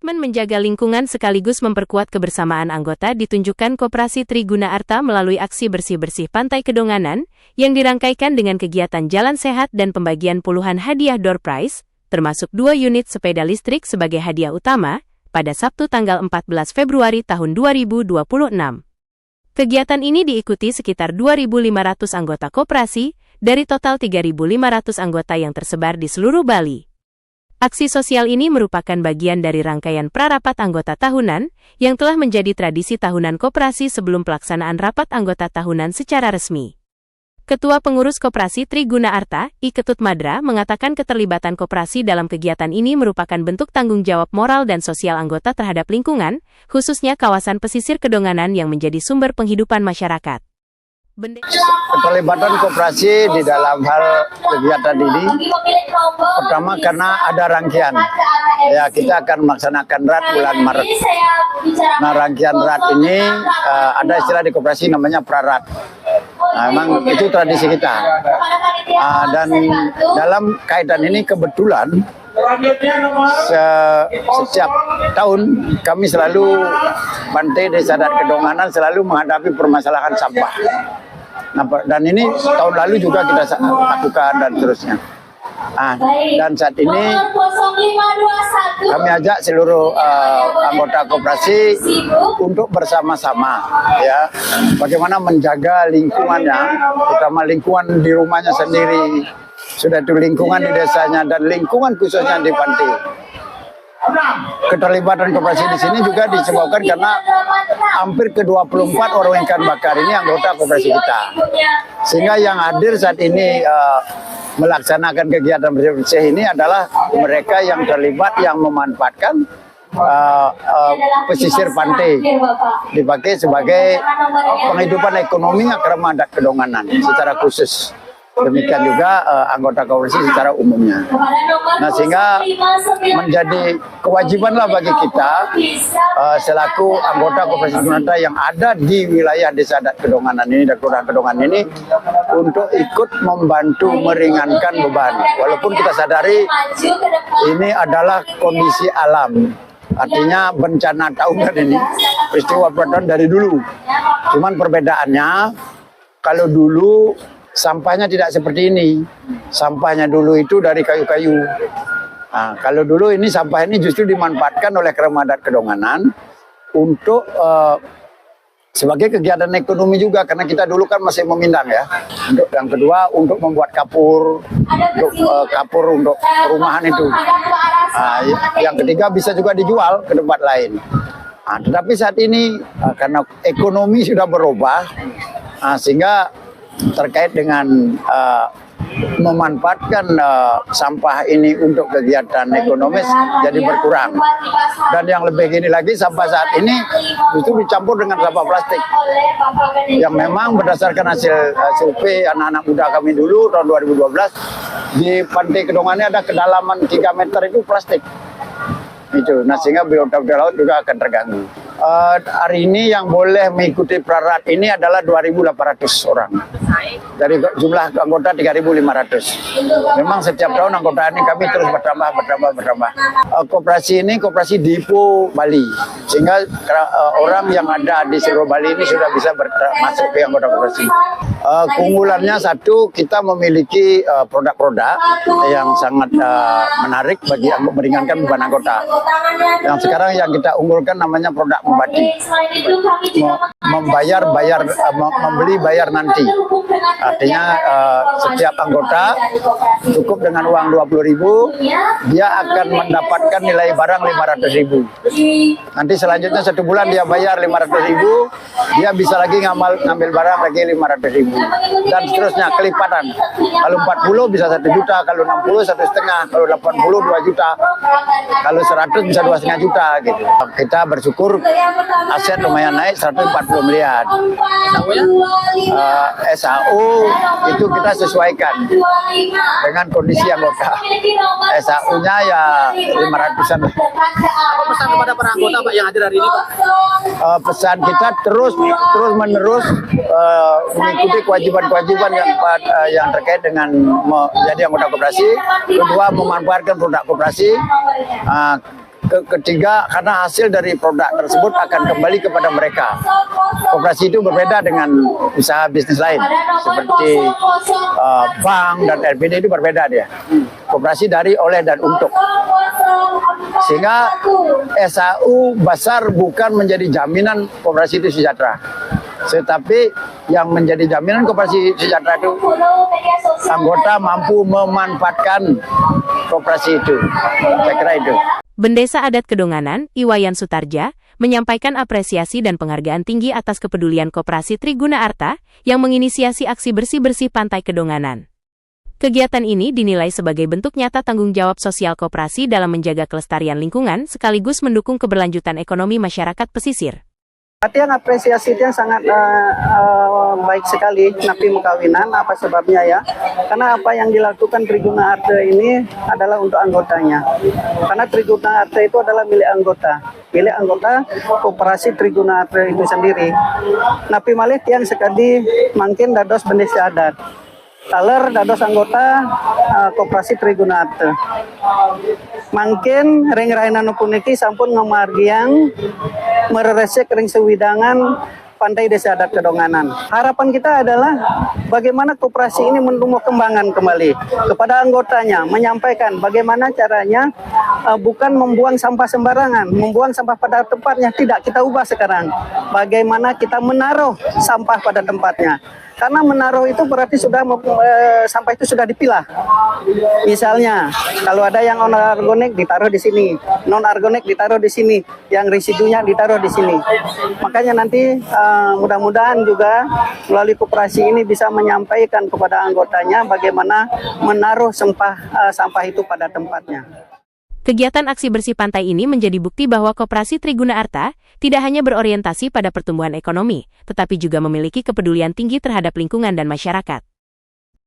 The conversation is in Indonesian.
Komitmen menjaga lingkungan sekaligus memperkuat kebersamaan anggota ditunjukkan Koperasi Triguna Arta melalui aksi bersih-bersih Pantai Kedonganan yang dirangkaikan dengan kegiatan jalan sehat dan pembagian puluhan hadiah door prize, termasuk 2 unit sepeda listrik sebagai hadiah utama, pada Sabtu tanggal 14 Februari tahun 2026. Kegiatan ini diikuti sekitar 2.500 anggota koperasi dari total 3.500 anggota yang tersebar di seluruh Bali. Aksi sosial ini merupakan bagian dari rangkaian prarapat anggota tahunan yang telah menjadi tradisi tahunan koperasi sebelum pelaksanaan rapat anggota tahunan secara resmi. Ketua Pengurus Koperasi Triguna Arta, I Ketut Madra, mengatakan keterlibatan koperasi dalam kegiatan ini merupakan bentuk tanggung jawab moral dan sosial anggota terhadap lingkungan, khususnya kawasan pesisir Kedonganan yang menjadi sumber penghidupan masyarakat. Keterlibatan koperasi di dalam hal kegiatan ini pertama karena ada rangkaian. Ya, kita akan melaksanakan RAT bulan Maret. Nah, rangkaian RAT ini ada istilah di koperasi namanya prarat. Nah, memang itu tradisi kita. Dan dalam kaitan ini kebetulan setiap tahun kami selalu Pantai Desa Adat Kedonganan selalu menghadapi permasalahan sampah. Nah, dan ini tahun lalu juga kita lakukan dan seterusnya. Dan saat ini kami ajak seluruh anggota koperasi untuk bersama-sama ya bagaimana menjaga lingkungannya, terutama lingkungan di rumahnya sendiri, sudah itu lingkungan di desanya dan lingkungan khususnya di pantai. Keterlibatan koperasi di sini juga disebabkan karena hampir ke-24 orang ikan bakar ini anggota koperasi kita. Sehingga yang hadir saat ini melaksanakan kegiatan bersih-bersih ini adalah mereka yang terlibat yang memanfaatkan pesisir pantai dipakai sebagai penghidupan ekonomi Kerama Adat Kedonganan secara khusus. Demikian juga anggota koperasi secara umumnya. Nah, sehingga menjadi kewajibanlah bagi kita selaku anggota koperasi Kedonganan yang ada di wilayah Desa Adat Kedonganan ini dan Kelurahan Kedonganan ini untuk ikut membantu meringankan beban. Walaupun kita sadari ini adalah kondisi alam. Artinya bencana tahunan ini, peristiwa bencana dari dulu. Cuman perbedaannya, kalau dulu sampahnya tidak seperti ini. Sampahnya dulu itu dari kayu-kayu. Nah, kalau dulu ini sampah ini justru dimanfaatkan oleh Kerama Adat Kedonganan untuk sebagai kegiatan ekonomi juga, karena kita dulu kan masih memindang ya. Untuk yang kedua untuk membuat kapur, untuk perumahan itu. Yang ketiga bisa juga dijual ke tempat lain. Tetapi saat ini karena ekonomi sudah berubah, sehingga terkait dengan memanfaatkan sampah ini untuk kegiatan ekonomis jadi berkurang. Dan yang lebih gini lagi, sampah saat ini itu dicampur dengan sampah plastik yang memang berdasarkan hasil survei anak-anak muda kami dulu tahun 2012 di Pantai Kedonganan ada kedalaman 3 meter itu plastik itu. Nah, sehingga biota laut juga akan terganggu. Hari ini yang boleh mengikuti prarat ini adalah 2.800 orang. Dari jumlah anggota 3.500. Memang setiap tahun anggota ini kami terus bertambah. Koperasi ini koperasi Dipo Bali. Sehingga orang yang ada di seluruh Bali ini sudah bisa masuk ke anggota koperasi. Keunggulannya satu, kita memiliki produk-produk yang sangat menarik bagi meringankan beban anggota. Yang sekarang yang kita unggulkan namanya produk membatik, membeli bayar nanti. Artinya setiap anggota cukup dengan uang 20.000, dia akan mendapatkan nilai barang 500.000. Nanti selanjutnya 1 bulan dia bayar 500.000, dia bisa lagi ngambil barang lagi 500.000 dan seterusnya kelipatan. Kalau 40 bisa 1 juta, kalau 60 1,5, kalau 80 2 juta, kalau 100 bisa 2,5 juta gitu. Kita bersyukur aset lumayan naik 140 miliar. SAU itu kita sesuaikan dengan kondisi anggota. SAU-nya ya 500-an. Apa pesan kepada para anggota Pak yang hadir hari ini, Pak? Pesan kita terus menerus mengikuti kewajiban-kewajiban yang terkait dengan menjadi anggota koperasi. Kedua, memanfaatkan produk koperasi. Ketiga, karena hasil dari produk tersebut akan kembali kepada mereka. Koperasi itu berbeda dengan usaha bisnis lain, seperti bank dan LPD itu berbeda dia. Koperasi dari, oleh, dan untuk. Sehingga SAU besar bukan menjadi jaminan koperasi itu sejahtera. Tetapi yang menjadi jaminan koperasi sejahtera itu anggota mampu memanfaatkan koperasi itu. Saya kira itu. Bendesa Adat Kedonganan, Iwayan Sutarja, menyampaikan apresiasi dan penghargaan tinggi atas kepedulian Koperasi Triguna Arta yang menginisiasi aksi bersih-bersih Pantai Kedonganan. Kegiatan ini dinilai sebagai bentuk nyata tanggung jawab sosial koperasi dalam menjaga kelestarian lingkungan sekaligus mendukung keberlanjutan ekonomi masyarakat pesisir. Yang apresiasi yang sangat baik sekali Napi Mekawinan. Apa sebabnya ya? Karena apa yang dilakukan Triguna Arta ini adalah untuk anggotanya. Karena Triguna Arta itu adalah milik anggota Koperasi Triguna Arta itu sendiri. Napi malih tiang sekali mungkin dados bendesa adat. Taler dados anggota Koperasi Triguna Arta. Mungkin ring rainanu puniki sampun ngamargiang mereresek ring sewidangan Pantai Desa Adat Kedonganan. Harapan kita adalah bagaimana koperasi ini menumbuh kembangan kembali kepada anggotanya, menyampaikan bagaimana caranya bukan membuang sampah sembarangan, membuang sampah pada tempatnya, tidak, kita ubah sekarang. Bagaimana kita menaruh sampah pada tempatnya. Karena menaruh itu berarti sudah sampah itu sudah dipilah. Misalnya, kalau ada yang non-organik ditaruh di sini, non-organik ditaruh di sini, yang residunya ditaruh di sini. Makanya nanti mudah-mudahan juga melalui koperasi ini bisa menyampaikan kepada anggotanya bagaimana menaruh sampah itu pada tempatnya. Kegiatan aksi bersih pantai ini menjadi bukti bahwa Koperasi Triguna Arta tidak hanya berorientasi pada pertumbuhan ekonomi, tetapi juga memiliki kepedulian tinggi terhadap lingkungan dan masyarakat.